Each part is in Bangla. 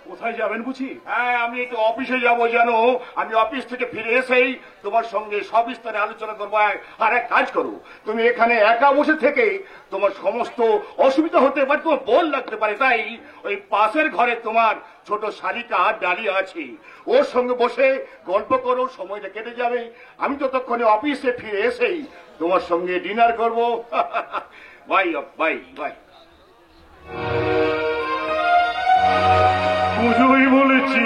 কোথায় যাবেন বুঝি? হ্যাঁ, আমি একটু অফিসে যাবো জানো। আমি অফিস থেকে ফিরে এসেই তোমার সঙ্গে সবিস্তারে আলোচনা করবো। আর এক কাজ করো, তুমি এখানে একা বসে থেকে তোমার সমস্ত অসুবিধা হতে পারে, তোমার বোর লাগতে পারে, তাই ওই পাশের ঘরে তোমার ছোট শালিকা ডালিয়া আছে, ওর সঙ্গে বসে গল্প করো, সময়টা কেটে যাবে। আমি ততক্ষণে অফিসে ফিরে এসেই তোমার সঙ্গে ডিনার করবো। Bye bye bye. পুজোই বলেছি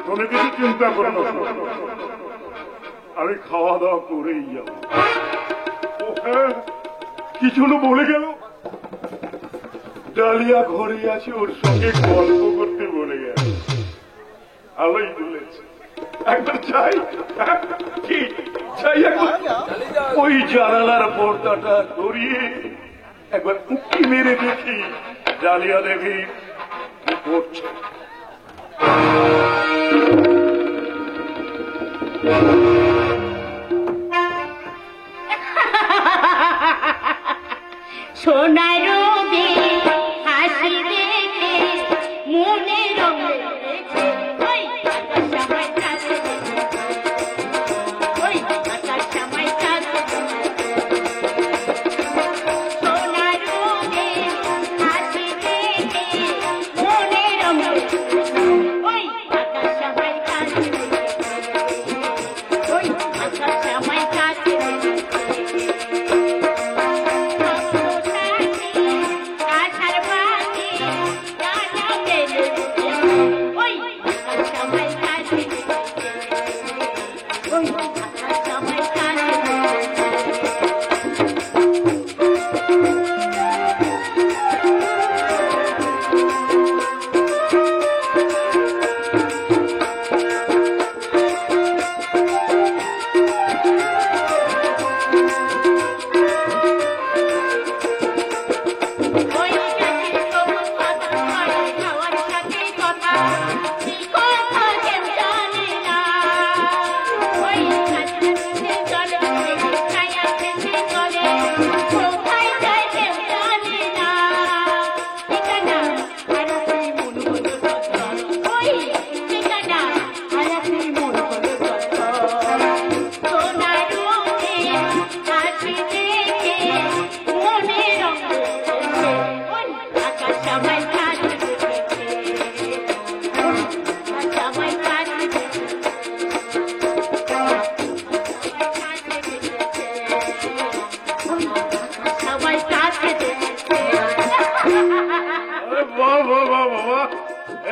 তুমি কিছু চিন্তা করো না, আমি খাওয়া দাওয়া করেই যাব। কিছু বলে গেল, ডালিয়া ঘরে আছে, ওর সঙ্গে গল্প করতে বলে গেল। ভালোই বলেছে, একবার চাই কি চাই, ওই জানালার পর্দাটা ধরিয়ে একবার উঁকি মেরে দেখি ডালিয়া দেবী কি করছে। সোনার রবি হাসি দেখে মনে রঙে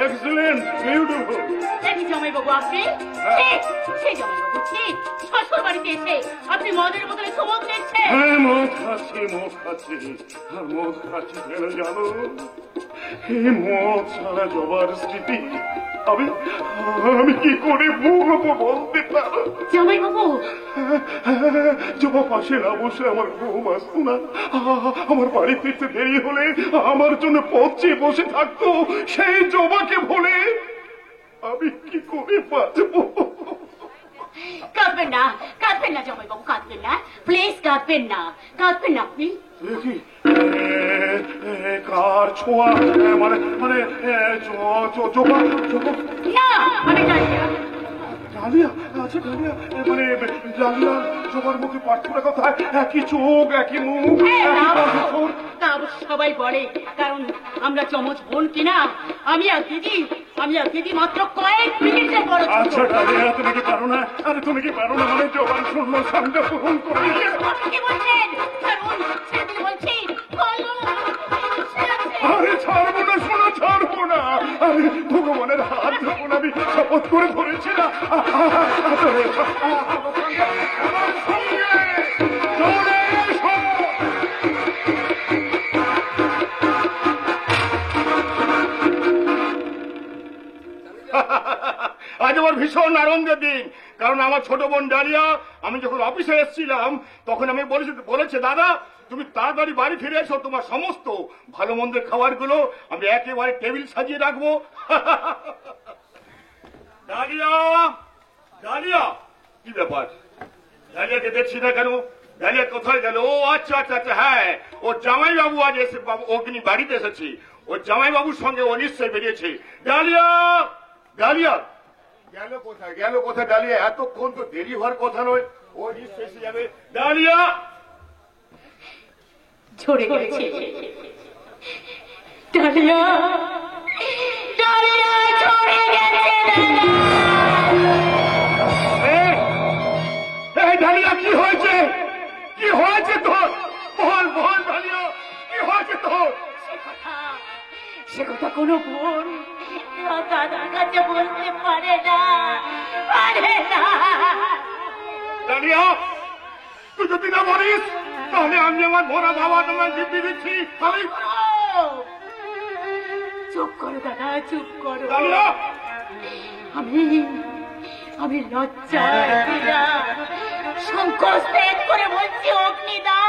Excellent, beautiful. দেখি জামাইবাবু আপনি সেই জামাইবাবু ঠিক শ্বশুর বাড়িতে এসে আপনি মদের বোতলে চুমুক দিচ্ছেন। হ্যাঁ, মদ খাচ্ছি আর মদ খাচ্ছি কেন জানো? এই মদ ছাড়া জবার স্মৃতি আমি কি করে ভুলবো বলতে পারো? জামাইবাবু, জবা পাশে না বসে আমার ঘুম আসতো না। আমার বাড়ি ফিরতে দেরি হলে আমার জন্য পথে বসে থাকতো। সেই জবাকে ভুলে আমি কি করে বাঁচবো? কাঁদবেন না জামাইবাবু, কাঁদবেন না প্লিজ, কাঁদবেন না আপনি। কার ছোঁয়া? মানে জবা না, আমি ডালিয়া। ডালিয়া? আচ্ছা ডালিয়া, মানে ডালিয়া জবার মুখে পার্থক্য কোথায়? একই চোখ, একই মুখ, তা সবাই বলে, কারণ আমরা চমচ বোন কিনা। আমি আর দিদি মাত্র কয়েক মিনিটের বড়। আচ্ছা ডালিয়া, তুমি কি পারো না? আরে তুমি কি পারো না? মানে জবার শূন্য সামনে পূরণ করে কি বলছেন? বলছি আরে ছাড়বো না, শোনো, ছাড়বো না। আরে ভগবানের হাত ধরবো না, আমি শপথ করে ধরেছি না। আজ আমার ভীষণ আনন্দের দিন, কারণ আমার ছোট বোন ডালিয়া আমি যখন অফিসে এসেছিলাম তখন আমি বলেছে দাদা তুমি তাড়াতাড়ি বাড়ি ফিরে এসো, তোমার সমস্ত ভালো মন্দের খাবার গুলো আমি একেবারে টেবিল সাজিয়ে রাখবো। ডালিয়া, ডালিয়া, কি ব্যাপার? ডালিয়াকে দেখছি না কেন? ডালিয়া কোথায় গেল? ও আচ্ছা আচ্ছা আচ্ছা, হ্যাঁ, ওর জামাই বাবু আজ এসে অগ্নি বাড়িতে এসেছি। ওর জামাই বাবুর সঙ্গে ও নিশ্চয় বেরিয়েছে। ডালিয়া, ডালিয়া গেল কোথায়? গেল কোথায় ডালিয়া? এতক্ষণ তো দেরি হওয়ার কথা নয়, ও নিশ্চয় এসে যাবে। ডালিয়া ঝরে গেছে। ডালিয়া, ডালিয়া ঝরে গেছে। ডালিয়া কি হয়েছে? কি হয়েছে তোর? বল বল ডালিয়া, কি হয়েছে তোর? সে কথা কোনো বোন দাদার কাছে বলতে পারে না, পারে না। ডালিয়া, তুই যদি না বলিস তাহলে আমি আমার ভরা বাবা তোমার জিম্মি দিচ্ছি। আমি চুপ করো দাদা, চুপ করো। ডালিয়া, আমি লজ্জায় সংকোচ ত্যাগ করে বলছি, অগ্নিদা,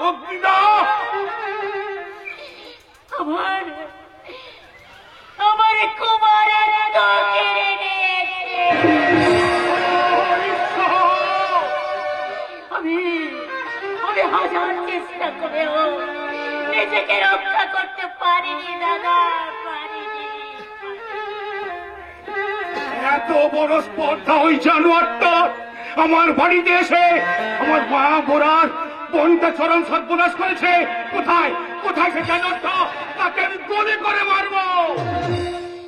অগ্নিদা, আমার কুমারত্ব কেড়ে নিয়েছে। আমি হাজার চেষ্টা করেও নিজেকে রক্ষা করতে পারিনি দাদা, পারিনি। এত বড় স্পর্ধা ওই জানোয়ারটা আমার বাড়িতে এসে আমার মা বোরার বোনটা চরম সর্বনাশ করেছে। কোথায় কোথায় সে জানোয়ারটা? তাকে আমি গুলি করে মারবো।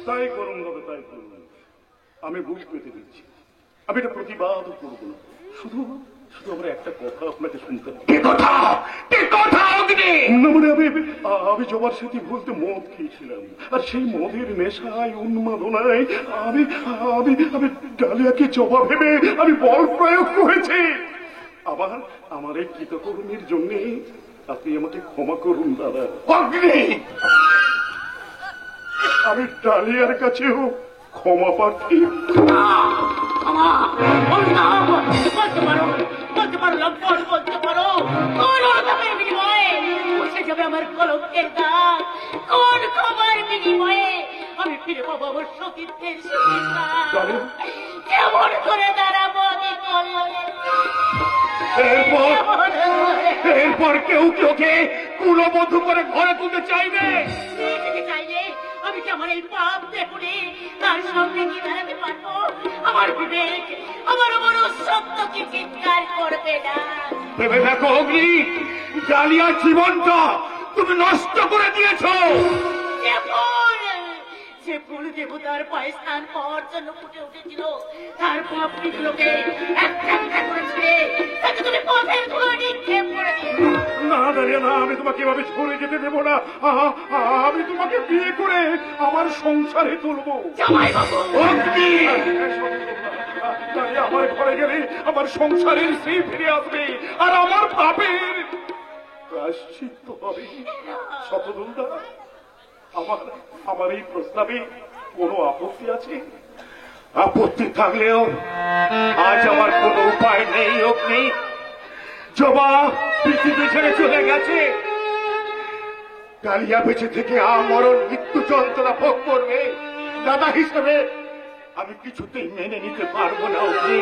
তাই করুন দাদা, তাই করুন। আমি বুঝ পেতে দিচ্ছি, আমি এটা প্রতিবাদ করবো না। শুধু শুধু আমরা একটা কথা আপনাকে শুনতে হবে। কি কথা? কি কথা অগ্নি? না মানে আমি জবার সাথে বলতে মদ খেয়েছিলাম, আর সেই মদের নেশায় উন্মাদনায় আমি আমি আমি ডালিয়াকে জবা ভেবে আমি বল প্রয়োগ করেছি। আমার এই কৃতকর্মের জন্য আপনি আমাকে ক্ষমা করুন দাদা। অগ্নি, আমি ডালিয়ার কাছেও ক্ষমা প্রার্থী। বলতে পারো, বলতে পারো লম্পট, বলতে পারো কোন অনুতাপের বিনিময়ে মুছে যাবে আমার কলঙ্কের দাগ? কোন খবর বিনিময়ে আমি ফিরে পাবো আমার সতীর্থের সুচিতা? কেমন করে দাঁড়াবো আমি কলঙ্কের? এরপর কেউ তোকে কুলবধূ করে ঘরে তুলতে চাইবে? চাইলে আমি কি আমার এই পাপ দেখুনি তার সামনে কি দাঁড়াতে পারবো? আমার বিবেক, আমার মনুষ্যত্ব কি চিৎকার করবে না? ভেবে দেখো অগ্নি, ডালিয়ার জীবনটা তুমি নষ্ট করে দিয়েছো। যে ফুল দেবতার পায়ে স্থান পাওয়ার জন্য ফুটে উঠেছিল, তার পাপড়িগুলোকে একটা একটা করে ছিঁড়ে তাকে তুমি পথের ধুলো নিক্ষেপ করে দিয়েছো। না দাঁড়িয়ে না, আমি তোমাকে এভাবে সরে যেতে দেবো না। আমি তোমাকে বিয়ে করে আমার সংসারে তুলবো। জামাই বাবু, অগ্নি, আমার ঘরে গেলে আমার সংসারের সেই ফিরে আসবে, আর আমার পাপের প্রায়শ্চিত্ত হবে। শতদুলদা, আমার এই প্রস্তাবে কোনো আপত্তি আছে? আপত্তি থাকলেও আজ আমার কোনো উপায় নেই অগ্নি। জবা পৃথিবী ছেড়ে চলে গেছে, ডালিয়া বেঁচে থেকে আমরণ মৃত্যু যন্ত্রণা ভোগ করবে। দাদা হিসেবে আমি কিছুতেই মেনে নিতে পারবো না অগ্নি।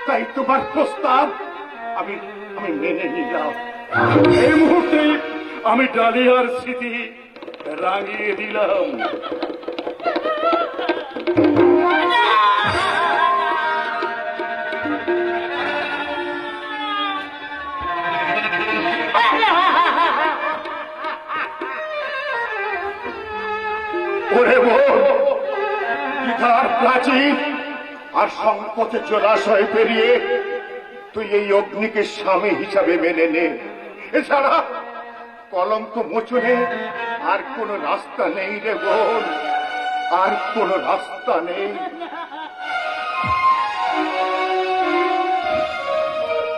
তাই তোমার প্রস্তাব আমি মেনে নিলাম। এই মুহূর্তে আমি ডালিয়ার স্মৃতি রাঙিয়ে দিলাম। ওরে বোন, দ্বিধার প্রাচীর আর সংকটে জলাশয় পেরিয়ে তুই এই অগ্নিকে স্বামী হিসাবে মেনে নে। এছাড়া কলঙ্ক মোচনে আর কোন রাস্তা নেই রে বোন, আর কোন রাস্তা নেই।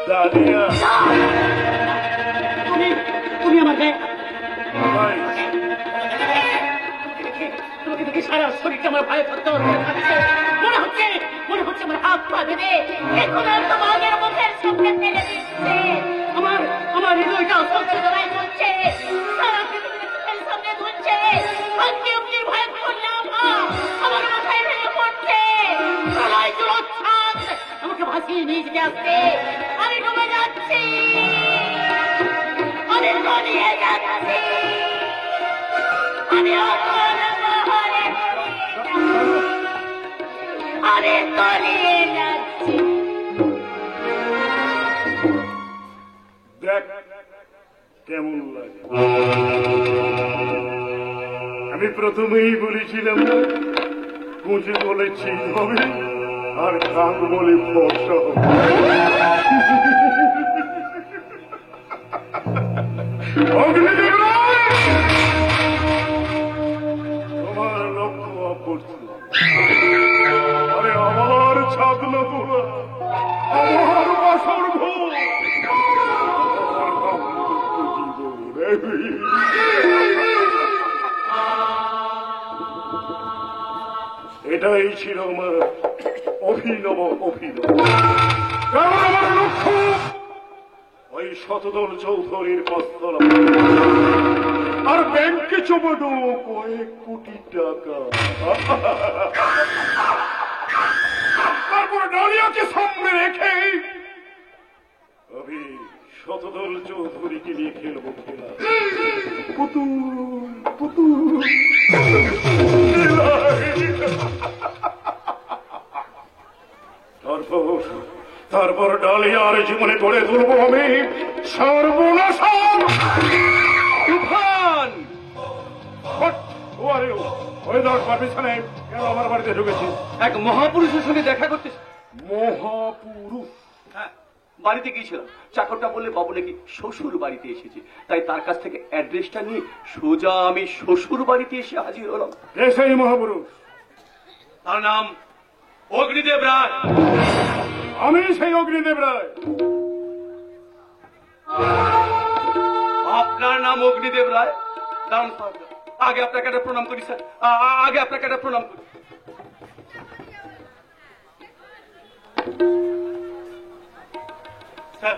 ডালিয়া, তুমি আমাকে ভাই, তোমাকে দেখে সারা শরীরটা আমার ভয়ে থরথর করে কাঁপছে। মনে হচ্ছে আমার হাত পা বেঁধে এখন আর তোমাদের মুখের সামনে ফেলে দিচ্ছে। আমার হৃদয়টা অসহ্য জড়াই চলছে, সারা পৃথিবীর চোখের সামনে ধরছে। আজকে অগ্নির ভয় করলাম, আমার মাথায় ভেঙে পড়ছে। প্রলয় জলোচ্ছ্বাস আমাকে ভাসিয়ে নিয়ে যেতে আস্তে আমি ডুবে যাচ্ছি, আমি তলিয়ে যাচ্ছি, আমি আমি তলিয়ে যাচ্ছি। দেখ কেমন লাগে। আমি প্রথমেই বলেছিলাম কুঁচে বলে ঠিক হবে আর কাক বলে ফর্সা হবে। অগ্নিদেব রায়, তোমার লক্ষ্য অপরছিল। আরে আমার ছাদনা তোরা, আমার বাসর ঘর, এটাই ছিল আমার অভিনব অভিনব। কারণ আমার লক্ষ্য ওই শতদল চৌধুরীর কস্তল আর ব্যাংকে চোপানো কয়েক কোটি টাকা। তারপর ডালিয়াকে সামনে রেখে আমি শতদল চৌধুরীকে নিয়ে খেলবো খেলা। পুতুল পুতুল, তারপর ডালিয়ার জীবনে গড়ে তুলবো আমি সর্বনাশন তুফান। কেন আমার বাড়িতে ঢুকেছি? এক মহাপুরুষের সঙ্গে দেখা করতে। মহাপুরুষ? হ্যাঁ, বাড়িতে গিয়েছিলাম। চাকরটা বললে বাবু নাকি শ্বশুর বাড়িতে এসেছে, তাই তার কাছ থেকে অ্যাড্রেসটা নিয়ে সোজা আমি শ্বশুর বাড়িতে এসে হাজির হলাম। কে সেই মহাপুরুষ? তার নাম অগ্নিদেব রায়। আমি সেই অগ্নিদেব রায়। আপনার নাম অগ্নিদেব রায়? দাঁড়ান স্যার, আগে আপনাকে একটা প্রণাম করি স্যার, আগে আপনাকে একটা প্রণাম করি। স্যার,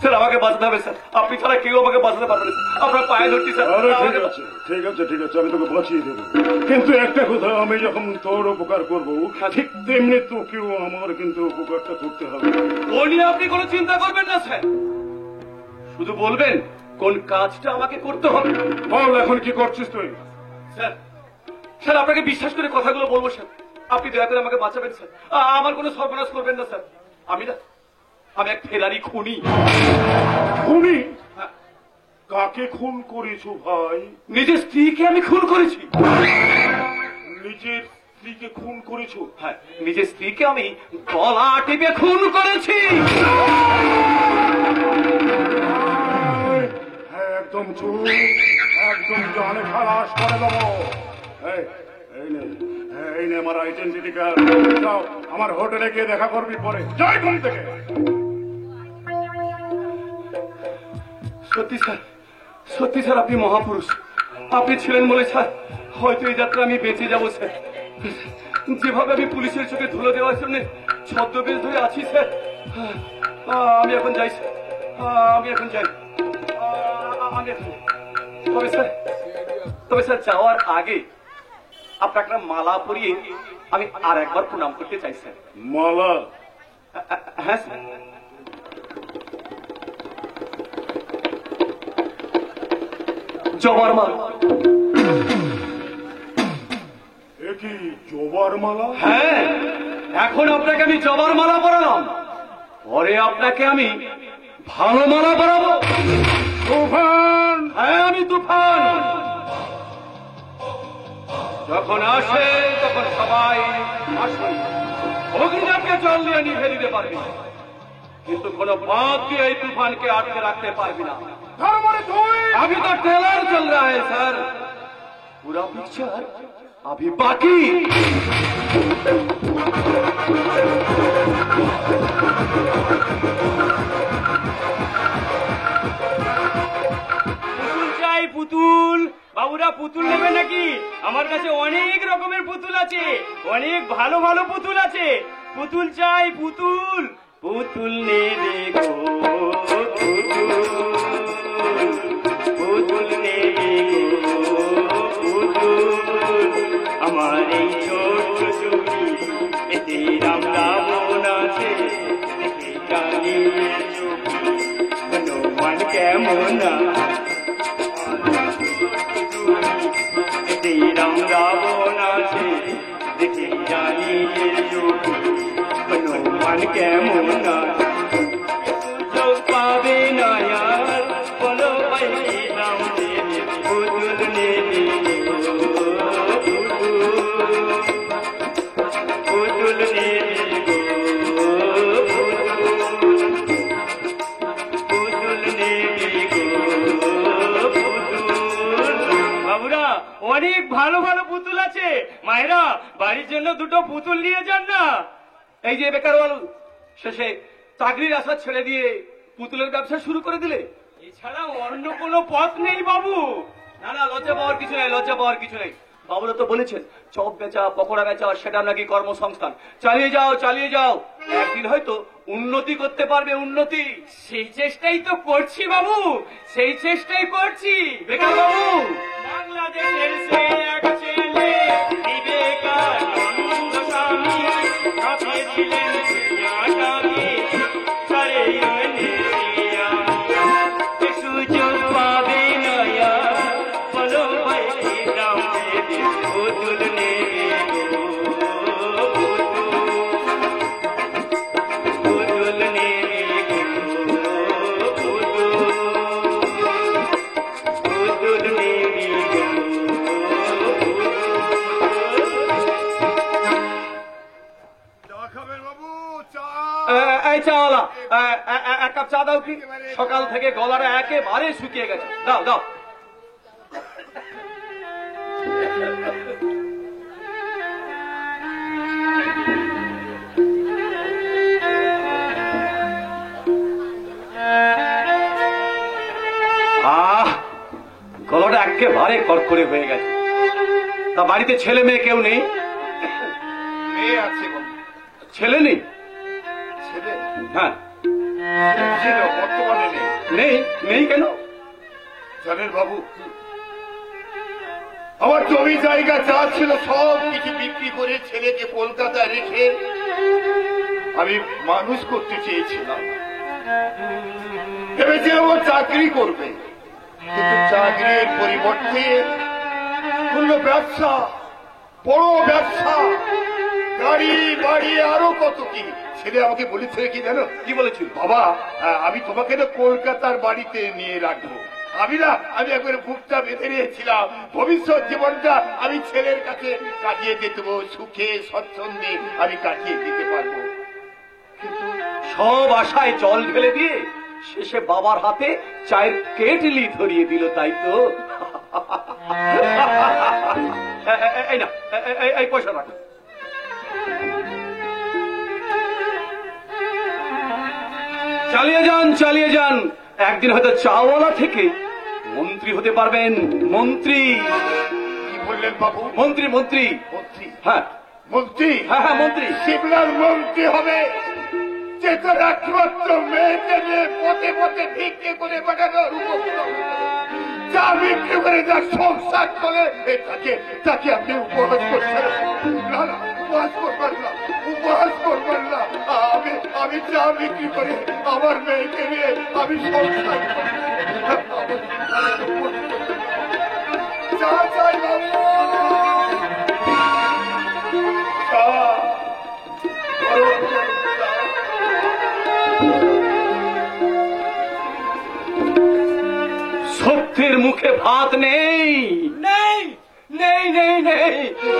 স্যার আমাকে বাঁচাতে হবে স্যার, আপনি ছাড়া কেউ আমাকে বাঁচাতে পারবে না স্যার, আপনার পায়ে ধরছি স্যার। ঠিক আছে ঠিক আছে ঠিক আছে, আমি তোকে বাঁচিয়ে দেবো। কিন্তু একটা কথা, আমি যখন তোর উপকার করবো ঠিক তেমনি তোকেও আমার কিন্তু উপকারটা করতে হবে। ও নিয়ে আপনি কোনো চিন্তা করবেন না স্যার, শুধু বলবেন কোন কাজটা আমাকে করতে হবে। বল এখন কি করছিস তুই? স্যার, স্যার আপনাকে বিশ্বাস করে কথাগুলো বলবো স্যার, আপনি দয়া করে আমাকে বাঁচাবেন স্যার, আমার কোনো সর্বনাশ করবেন না স্যার। আমি এক ফেরারি খুনি। খুনি? হ্যাঁ। কাকে খুন করেছো ভাই? নিজের স্ত্রীকে আমি খুন করেছি। নিজের স্ত্রীকে খুন করেছো? হ্যাঁ, নিজের স্ত্রীকে আমি গলা টিপে খুন করেছি। একদম চুপ, একদম জানে খালাস করে দেবো। এই নে আমার আইডেন্টিটি কার্ড। যাও আমার হোটেলে গিয়ে দেখা করবি পরে। যাই ঘুম থেকে। সত্যি স্যার, সত্যি স্যার আপনি মহাপুরুষ। আপনি ছিলেন বলে স্যার হয়তো এই যাত্রা আমি বেঁচে যাবো স্যার। যেভাবে আমি পুলিশের চোখে ধুলো দেওয়ার জন্য ছদ্মবেশ ধরে আছি স্যার, আমি এখন যাই স্যার, আমি এখন যাই। তবে স্যার যাওয়ার আগে আপনাকে একটা মালা পরিয়ে আমি আর একবার প্রণাম করতে চাই স্যার। মালা? হ্যাঁ স্যার। জবার মালা। এ কি জবার মালা? হ্যাঁ, এখন আপনাকে আমি জবার মালা পরালাম, পরে আপনাকে আমি ভালো মালা পরাবো। তুফান? হ্যাঁ আমি তুফান। যখন আসে তখন সবাই আসুন, অগ্নিদেবকে জল দিয়ে নিভে দিতে পারবি, কিন্তু কোন বাঁধ দিয়ে এই তুফানকে আটকে রাখতে পারবি না। अभी तो ट्रेलर चल रहा है सर, पूरा पिक्चर अभी बाकी। পুতুল চাই পুতুল, বাবুরা পুতুল নেবে নাকি? আমার কাছে অনেক রকমের পুতুল আছে, অনেক ভালো ভালো পুতুল আছে। পুতুল চাই পুতুল, পুতুল নেবে গো পুতুল, পুতুল নেবে গো পুতুল। আমার এই ছোট্ট চুড়ি এতে রাম রাবণ আছে, জানি হনুমান কেমন শ্রীরাম রাবণ আছে দেখে জানি হনুমান কেমন সুযোগ পাবে না আর বলো ভাই রাম পুতুল নেবে পুতুল নেবে পুতুল নেবে বাবুরা অনেক ভালো ভালো পুতুল আছে মায়েরা বাড়ির জন্য দুটো পুতুল নিয়ে যান না। এই যে বেকারওয়াল শেষে চাকরির আশা ছেড়ে দিয়ে পুতুলের ব্যবসা শুরু করে দিলে। এছাড়া অন্য কোনো পথ নেই বাবু। না না, লজ্জা পাওয়ার কিছু নেই, লজ্জা পাওয়ার কিছু নেই। বাবুরা তো বলেছেন চপ বেচা পকোড়া বেচা সেটা নাকি কর্মসংস্থান। চালিয়ে যাও চালিয়ে যাও, একদিন হয়তো উন্নতি করতে পারবে, উন্নতি। সেই চেষ্টাই তো করছি বাবু, সেই চেষ্টাই করছি। বেকার বাবু, বাংলাদেশের সে এক ছেলে বিবেকানন্দ স্বামী কাছে ছিলেন আসামি সারে সুযোগ পাবে নয়া বলো ভাই রাম দেবী পুতুল নেবে পুতুল নেবে পুতুল নেবে এই চাওয়ালা, এক কাপ চা দাও কি? সকাল থেকে গলাটা একেবারে শুকিয়ে গেছে, দাও দাও। গলাটা একেবারে কড়কড়ে হয়ে গেছে। তা বাড়িতে ছেলে মেয়ে কেউ নেই? মেয়ে আছে বাবু। ছেলে নেই? ছেলে হ্যাঁ ছিল, বর্তমানে নেই। নেই? নেই কেন? জানেন বাবু, আমার জমি জায়গা যা ছিল সব কিছু বিক্রি করে ছেলেকে কলকাতায় রেখে আমি মানুষ করতে চেয়েছিলাম। ভেবেছিলাম ও চাকরি করবে, কিন্তু চাকরির পরিবর্তে করল ব্যবসা, বড় ব্যবসা, গাড়ি বাড়ি আরো কত কি। ছেলে আমাকে বলেছে কি জানো? কি বলেছিল? বাবা, আমি তোমাকে না কলকাতার বাড়িতে নিয়ে রাখবো। আমি একবার বুকটা বেঁধে নিয়েছিলাম, ভবিষ্যৎ জীবনটা আমি ছেলের কাছে কাটিয়ে দিতে দেবো, সুখে স্বচ্ছন্দে আমি কাটিয়ে দিতে পারবো। কিন্তু সব আশায় জল ঢেলে দিয়ে শেষে বাবার হাতে চায়ের কেটলি ধরিয়ে দিল, তাই তো? এই না, এই পয়সা রাখ। চালিয়ে যান চালিয়ে যান, একদিন হয়তো চাওয়ালা থেকে মন্ত্রী হতে পারবেন। মন্ত্রী? কি বললেন বাবু? মন্ত্রী মন্ত্রী। মন্ত্রী? হ্যাঁ মন্ত্রী? হ্যাঁ হ্যাঁ মন্ত্রী। সিমলার মন্ত্রী হবে, যে তোর একমাত্র মেয়েকে নিয়ে পথে পথে ভিক্ষে করে বেড়ানোর উপক্রম, যা বিক্রি করে যা সংসার করে তাকে আপনি উপহাস করছেন। না না, উপহাস করবেন না, উপহাস করবেন না। আমি চা বিক্রি করে আমার মেয়েকে নিয়ে আমি সংসার করি। চা চাই বাবু, চা। সত্যের মুখে ভাত নেই, নেই নেই নেই নেই,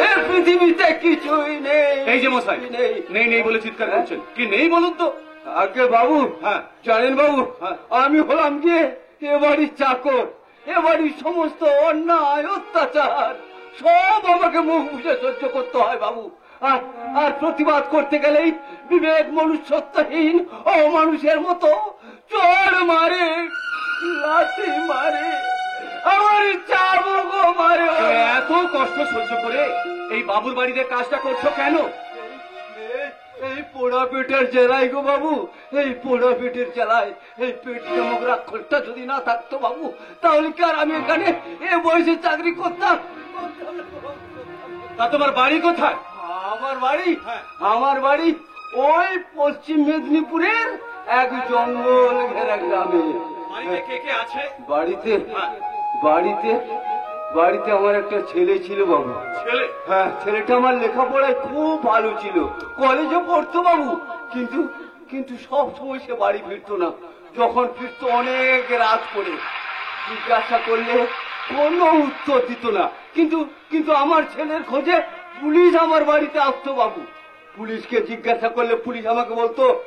এই পৃথিবীতে কিছুই নেই। এই যে মশাই নেই নেই নেই বলে চিৎকার করছেন, কি নেই বলুন তো? আগে বাবু, হ্যাঁ জানেন বাবু, হ্যাঁ। আমি হলাম গিয়ে এ বাড়ির চাকর। এ বাড়ির সমস্ত অন্যায় অত্যাচার সব আমাকে মুখ বুঝে সহ্য করতে হয় বাবু। আর প্রতিবাদ করতে গেলেই বিবেক মনুষ্যত্বহীন ও মানুষের মতো চোর মারে, লাঠি মারে, আমার চাবুক মারে। এত কষ্ট সহ্য করে এই বাবুর বাড়িতে কাজটা করছো কেন? এই পোড়া পেটের জেলায় গো বাবু, এই পোড়া পেটের জেলায় এই পেট নামক রাক্ষসটা যদি না থাকতো বাবু, তাহলে কি আর আমি এখানে এ বয়সে চাকরি করতাম? তা তোমার বাড়ি কোথায়? আমার বাড়ি ওই পশ্চিম মেদিনীপুরের এক জঙ্গল ঘেরা গ্রামে। বাড়িতে কে কে আছে? বাড়িতে বাড়িতে বাড়িতে আমার একটা ছেলে ছিল বাবু। ছেলে? হ্যাঁ, ছেলেটা আমার লেখাপড়ায় খুব ভালো ছিল, কলেজে পড়তো বাবু। কিন্তু কিন্তু সব সময় সে বাড়ি ফিরতো না। যখন ফিরতো অনেক রাত করে, জিজ্ঞাসা করলে কোনো উত্তর দিত না। কিন্তু কিন্তু আমার ছেলের খোঁজে পুলিশ আমার বাড়িতে আসতো বাবু। পুলিশকে জিজ্ঞাসা করলে পুলিশ আমাকে বলতো